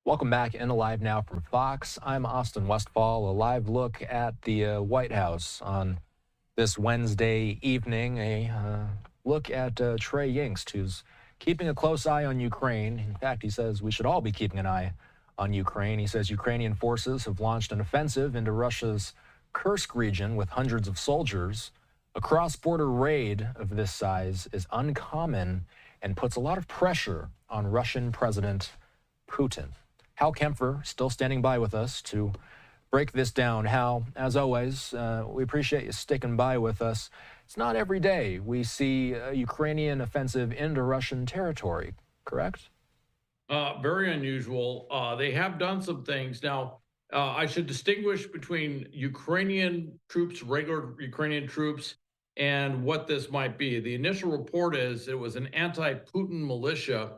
Welcome back in Live Now from Fox. I'm Austin Westfall. A live look at the White House on this Wednesday evening. A look at Trey Yingst, who's keeping a close eye on Ukraine. In fact, he says we should all be keeping an eye on Ukraine. He says Ukrainian forces have launched an offensive into Russia's Kursk region with hundreds of soldiers. A cross-border raid of this size is uncommon and puts a lot of pressure on Russian President Putin. Hal Kempfer still standing by with us to break this down. Hal, as always, we appreciate you sticking by with us. It's not every day we see a Ukrainian offensive into Russian territory, correct? Very unusual. They have done some things. Now, I should distinguish between Ukrainian troops, regular Ukrainian troops, and what this might be. The initial report is it was an anti-Putin militia.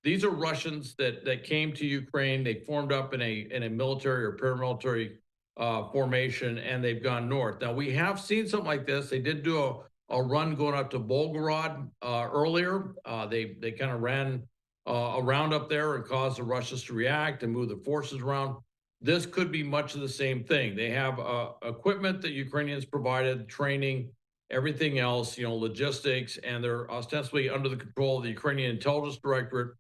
These are Russians that came to Ukraine. They formed up in a military or paramilitary formation, and they've gone north. Now, we have seen something like this. They did do a run going up to Volgograd earlier. They kind of ran around up there and caused the Russians to react and move the forces around. This could be much of the same thing. They have equipment that Ukrainians provided, training, everything else, logistics, and they're ostensibly under the control of the Ukrainian Intelligence Directorate.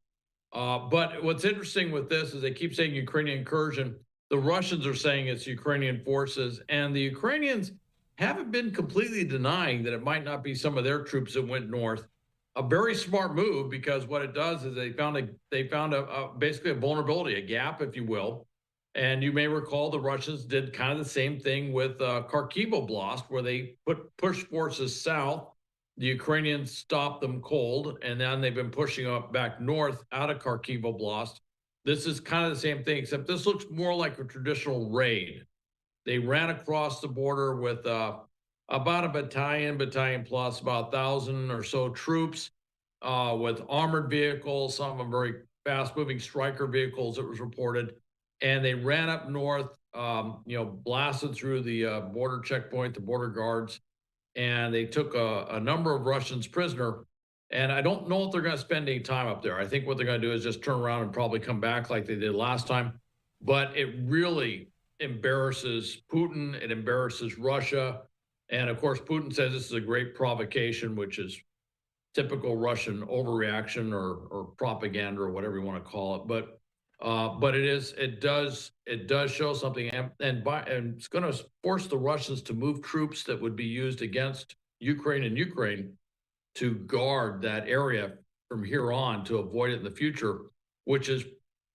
But what's interesting with this is they keep saying Ukrainian incursion. The Russians are saying it's Ukrainian forces, and the Ukrainians haven't been completely denying that it might not be some of their troops that went north. A very smart move, because what it does is they found basically a vulnerability, a gap, if you will. And you may recall the Russians did kind of the same thing with Kharkiv Oblast, where they pushed forces south. The Ukrainians stopped them cold, and then they've been pushing up back north out of Kharkiv Oblast. This is kind of the same thing, except this looks more like a traditional raid. They ran across the border with about a battalion plus, about 1,000 or so troops with armored vehicles, some of them very fast-moving Stryker vehicles, it was reported. And they ran up north, blasted through the border checkpoint, the border guards, and they took a number of Russians prisoner. And I don't know if they're going to spend any time up there. I think what they're going to do is just turn around and probably come back like they did last time. But it really embarrasses Putin. It embarrasses Russia. And of course, Putin says this is a great provocation, which is typical Russian overreaction or propaganda or whatever you want to call it. But it does show something, and it's going to force the Russians to move troops that would be used against Ukraine to guard that area from here on, to avoid it in the future, which is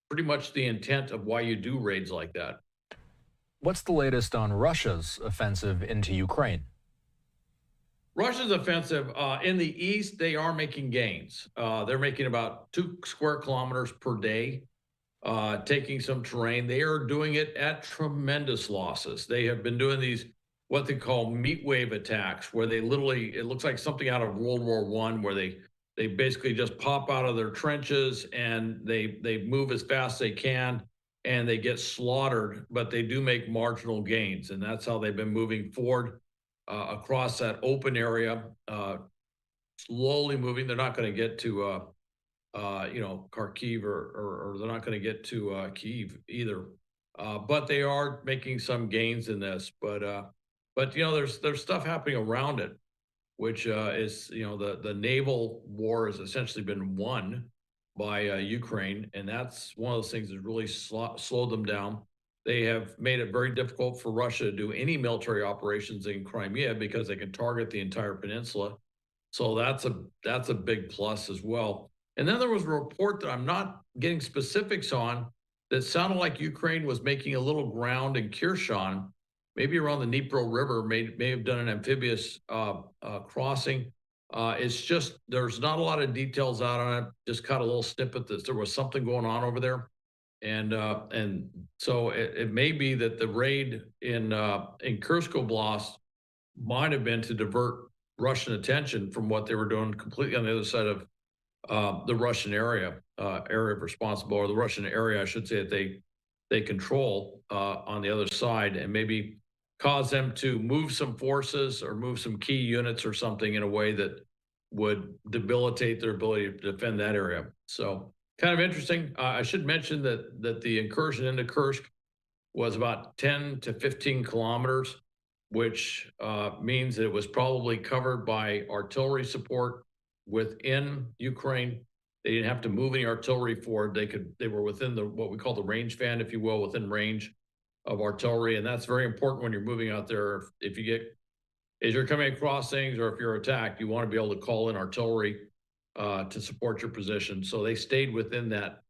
pretty much the intent of why you do raids like that. What's the latest on Russia's offensive into Ukraine? Russia's offensive in the east, they are making gains. They're making about 2 square kilometers per day. Taking some terrain. They are doing it at tremendous losses. They have been doing these, what they call meat wave attacks, where they literally, it looks like something out of World War I, where they basically just pop out of their trenches and they move as fast as they can and they get slaughtered, but they do make marginal gains. And that's how they've been moving forward across that open area, slowly moving. They're not going to get to Kharkiv, or they're not going to get to Kyiv either. But they are making some gains in this. But there's stuff happening around it, which is, the naval war has essentially been won by Ukraine. And that's one of those things that's really slowed them down. They have made it very difficult for Russia to do any military operations in Crimea because they can target the entire peninsula. So that's a big plus as well. And then there was a report that I'm not getting specifics on that sounded like Ukraine was making a little ground in Kherson, maybe around the Dnipro River, may have done an amphibious crossing. It's just, there's not a lot of details out on it. Just caught a little snippet that there was something going on over there. And so it may be that the raid in Kursk Oblast might have been to divert Russian attention from what they were doing completely on the other side of the Russian area of responsibility, or the Russian area, I should say, that they control on the other side, and maybe cause them to move some forces or move some key units or something in a way that would debilitate their ability to defend that area. So Kind of interesting. I should mention that the incursion into Kursk was about 10 to 15 kilometers, which means that it was probably covered by artillery support within Ukraine. They didn't have to move any artillery forward. They were within the what we call the range band, if you will, within range of artillery, and that's very important when you're moving out there. If you get as you're coming across things, or if you're attacked, you want to be able to call in artillery to support your position. So they stayed within that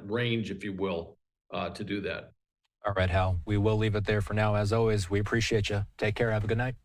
range, if you will, to do that. All right, Hal, we will leave it there for now. As always, we appreciate you. Take care. Have a good night.